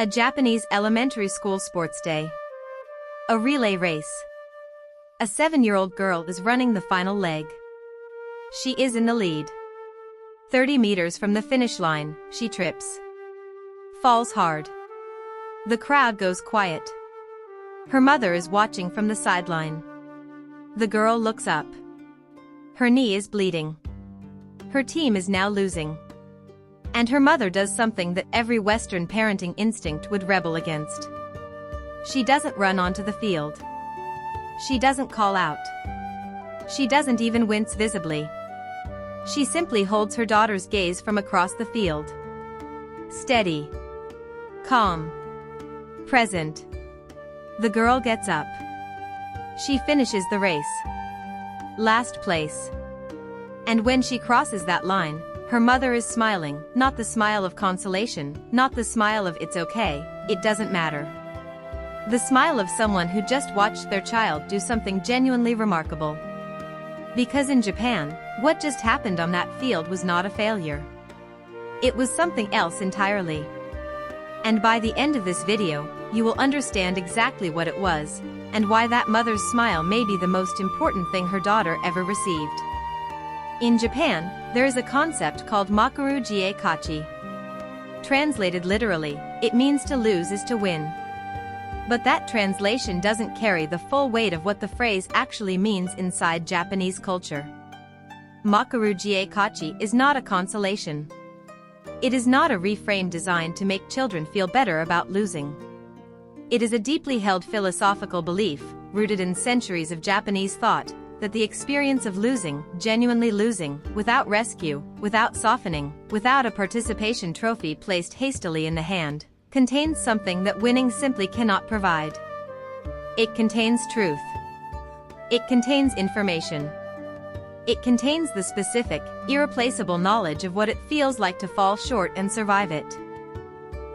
A Japanese elementary school sports day. A relay race. A 7-year-old girl is running the final leg. She is in the lead. 30 meters from the finish line, she trips. Falls hard. The crowd goes quiet. Her mother is watching from the sideline. The girl looks up. Her knee is bleeding. Her team is now losing. And her mother does something that every Western parenting instinct would rebel against. She doesn't run onto the field. She doesn't call out. She doesn't even wince visibly. She simply holds her daughter's gaze from across the field. Steady. Calm. Present. The girl gets up. She finishes the race. Last place. And when she crosses that line, her mother is smiling, not the smile of consolation, not the smile of it's okay, it doesn't matter. The smile of someone who just watched their child do something genuinely remarkable. Because in Japan, what just happened on that field was not a failure. It was something else entirely. And by the end of this video, you will understand exactly what it was, and why that mother's smile may be the most important thing her daughter ever received. In Japan, there is a concept called Makeru Ga Kachi. Translated literally, it means to lose is to win. But that translation doesn't carry the full weight of what the phrase actually means inside Japanese culture. Makeru Ga Kachi is not a consolation. It is not a reframe designed to make children feel better about losing. It is a deeply held philosophical belief, rooted in centuries of Japanese thought, that the experience of losing, genuinely losing, without rescue, without softening, without a participation trophy placed hastily in the hand, contains something that winning simply cannot provide. It contains truth. It contains information. It contains the specific, irreplaceable knowledge of what it feels like to fall short and survive it.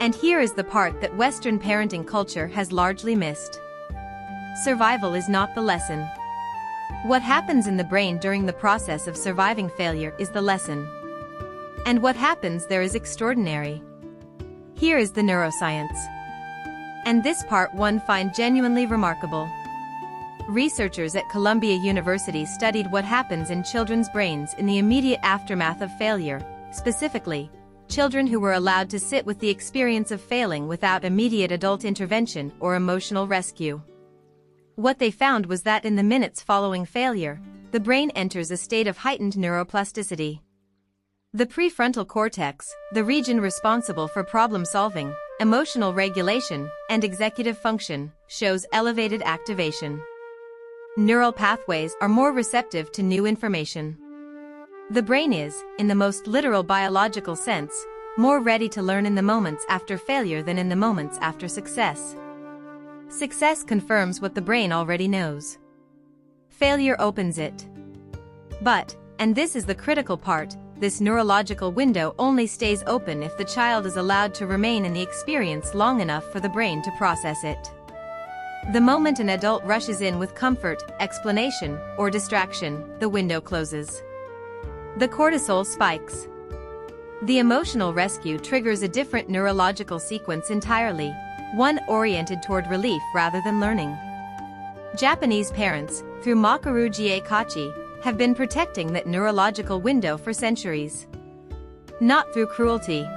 And here is the part that Western parenting culture has largely missed. Survival is not the lesson. What happens in the brain during the process of surviving failure is the lesson. And what happens there is extraordinary. Here is the neuroscience. And this part one find genuinely remarkable. Researchers at Columbia University studied what happens in children's brains in the immediate aftermath of failure, specifically, children who were allowed to sit with the experience of failing without immediate adult intervention or emotional rescue. What they found was that in the minutes following failure, the brain enters a state of heightened neuroplasticity. The prefrontal cortex, the region responsible for problem-solving, emotional regulation, and executive function, shows elevated activation. Neural pathways are more receptive to new information. The brain is, in the most literal biological sense, more ready to learn in the moments after failure than in the moments after success. Success confirms what the brain already knows. Failure opens it. But, and this is the critical part, this neurological window only stays open if the child is allowed to remain in the experience long enough for the brain to process it. The moment an adult rushes in with comfort, explanation, or distraction, the window closes. The cortisol spikes. The emotional rescue triggers a different neurological sequence entirely, one oriented toward relief rather than learning. Japanese parents, through Makeru Ga Kachi, have been protecting that neurological window for centuries. Not through cruelty.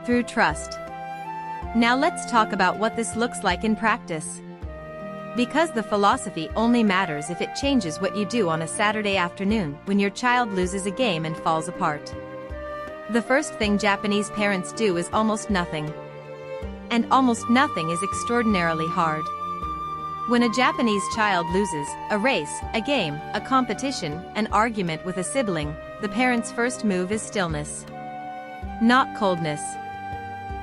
Through trust. Now let's talk about what this looks like in practice. Because the philosophy only matters if it changes what you do on a Saturday afternoon when your child loses a game and falls apart. The first thing Japanese parents do is almost nothing. And almost nothing is extraordinarily hard. When a Japanese child loses, a race, a game, a competition, an argument with a sibling, the parent's first move is stillness. Not coldness.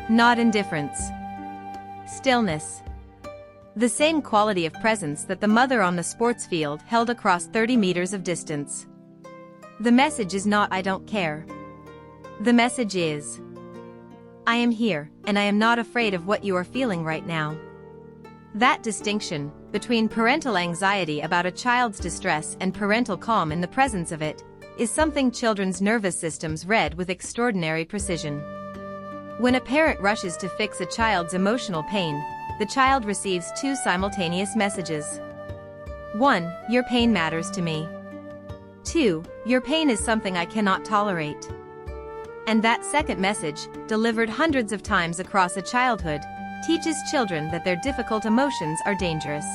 Not indifference. Stillness. The same quality of presence that the mother on the sports field held across 30 meters of distance. The message is not "I don't care." The message is, "I am here, and I am not afraid of what you are feeling right now." That distinction, between parental anxiety about a child's distress and parental calm in the presence of it, is something children's nervous systems read with extraordinary precision. When a parent rushes to fix a child's emotional pain, the child receives two simultaneous messages. 1. Your pain matters to me. 2. Your pain is something I cannot tolerate. And that second message, delivered hundreds of times across a childhood, teaches children that their difficult emotions are dangerous.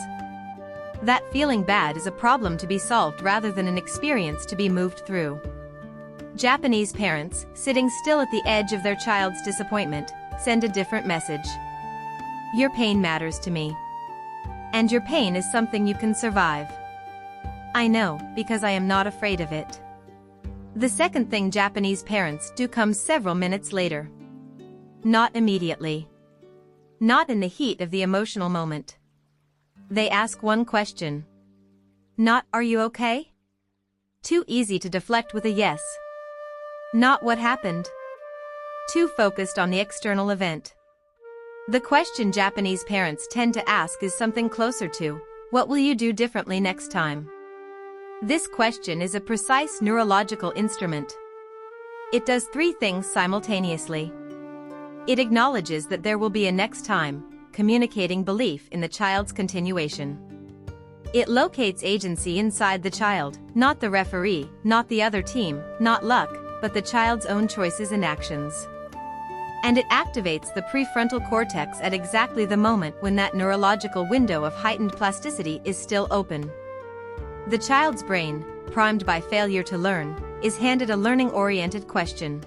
That feeling bad is a problem to be solved rather than an experience to be moved through. Japanese parents, sitting still at the edge of their child's disappointment, send a different message. Your pain matters to me. And your pain is something you can survive. I know, because I am not afraid of it. The second thing Japanese parents do comes several minutes later. Not immediately. Not in the heat of the emotional moment. They ask one question. Not, are you okay? Too easy to deflect with a yes. Not what happened. Too focused on the external event. The question Japanese parents tend to ask is something closer to, what will you do differently next time? This question is a precise neurological instrument. It does three things simultaneously. It acknowledges that there will be a next time, communicating belief in the child's continuation. It locates agency inside the child, not the referee, not the other team, not luck, but the child's own choices and actions. And it activates the prefrontal cortex at exactly the moment when that neurological window of heightened plasticity is still open. The child's brain, primed by failure to learn, is handed a learning-oriented question.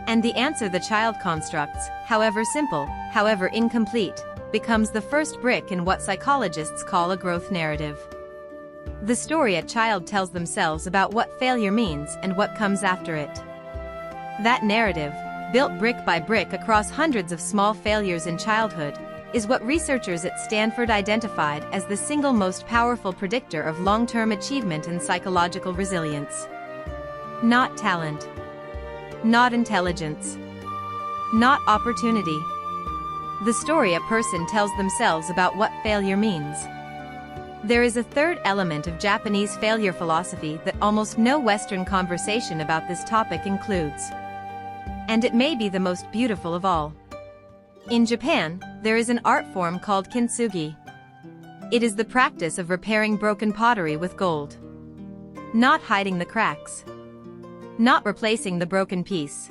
And the answer the child constructs, however simple, however incomplete, becomes the first brick in what psychologists call a growth narrative. The story a child tells themselves about what failure means and what comes after it. That narrative, built brick by brick across hundreds of small failures in childhood, is what researchers at Stanford identified as the single most powerful predictor of long-term achievement and psychological resilience. Not talent. Not intelligence. Not opportunity. The story a person tells themselves about what failure means. There is a third element of Japanese failure philosophy that almost no Western conversation about this topic includes. And it may be the most beautiful of all. In Japan, there is an art form called kintsugi. It is the practice of repairing broken pottery with gold. Not hiding the cracks. Not replacing the broken piece.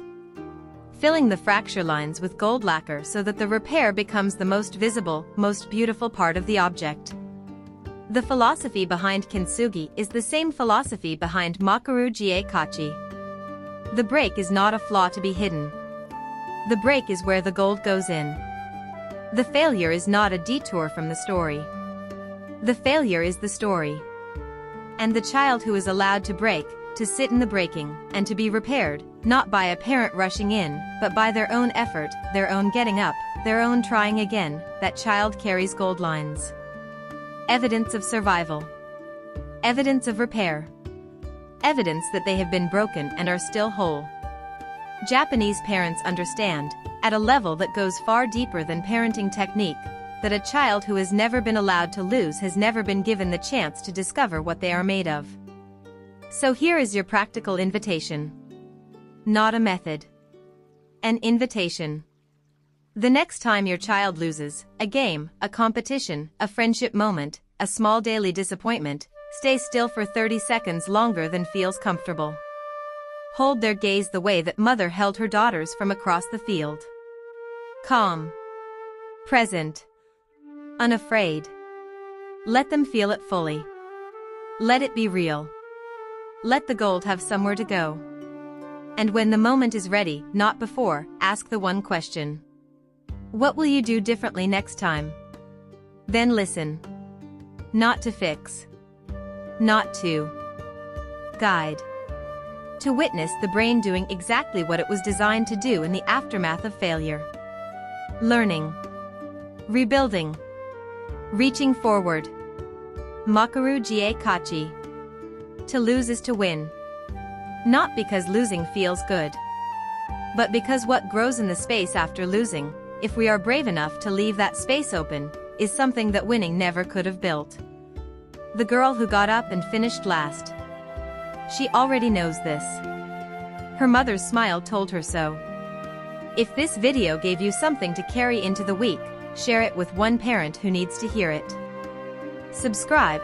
Filling the fracture lines with gold lacquer so that the repair becomes the most visible, most beautiful part of the object. The philosophy behind kintsugi is the same philosophy behind Makeru Ga Kachi. The break is not a flaw to be hidden. The break is where the gold goes in. The failure is not a detour from the story. The failure is the story. And the child who is allowed to break, to sit in the breaking, and to be repaired, not by a parent rushing in, but by their own effort, their own getting up, their own trying again, that child carries gold lines. Evidence of survival. Evidence of repair. Evidence that they have been broken and are still whole. Japanese parents understand, at a level that goes far deeper than parenting technique, that a child who has never been allowed to lose has never been given the chance to discover what they are made of. So here is your practical invitation. Not a method. An invitation. The next time your child loses, a game, a competition, a friendship moment, a small daily disappointment, stay still for 30 seconds longer than feels comfortable. Hold their gaze the way that mother held her daughters from across the field. Calm. Present. Unafraid. Let them feel it fully. Let it be real. Let the gold have somewhere to go. And when the moment is ready, not before, ask the one question. What will you do differently next time? Then listen. Not to fix. Not to guide. To witness the brain doing exactly what it was designed to do in the aftermath of failure. Learning. Rebuilding. Reaching forward. Makeru Ga Kachi. To lose is to win. Not because losing feels good, but because what grows in the space after losing, if we are brave enough to leave that space open, is something that winning never could have built. The girl who got up and finished last. She already knows this. Her mother's smile told her so. If this video gave you something to carry into the week, share it with one parent who needs to hear it. Subscribe.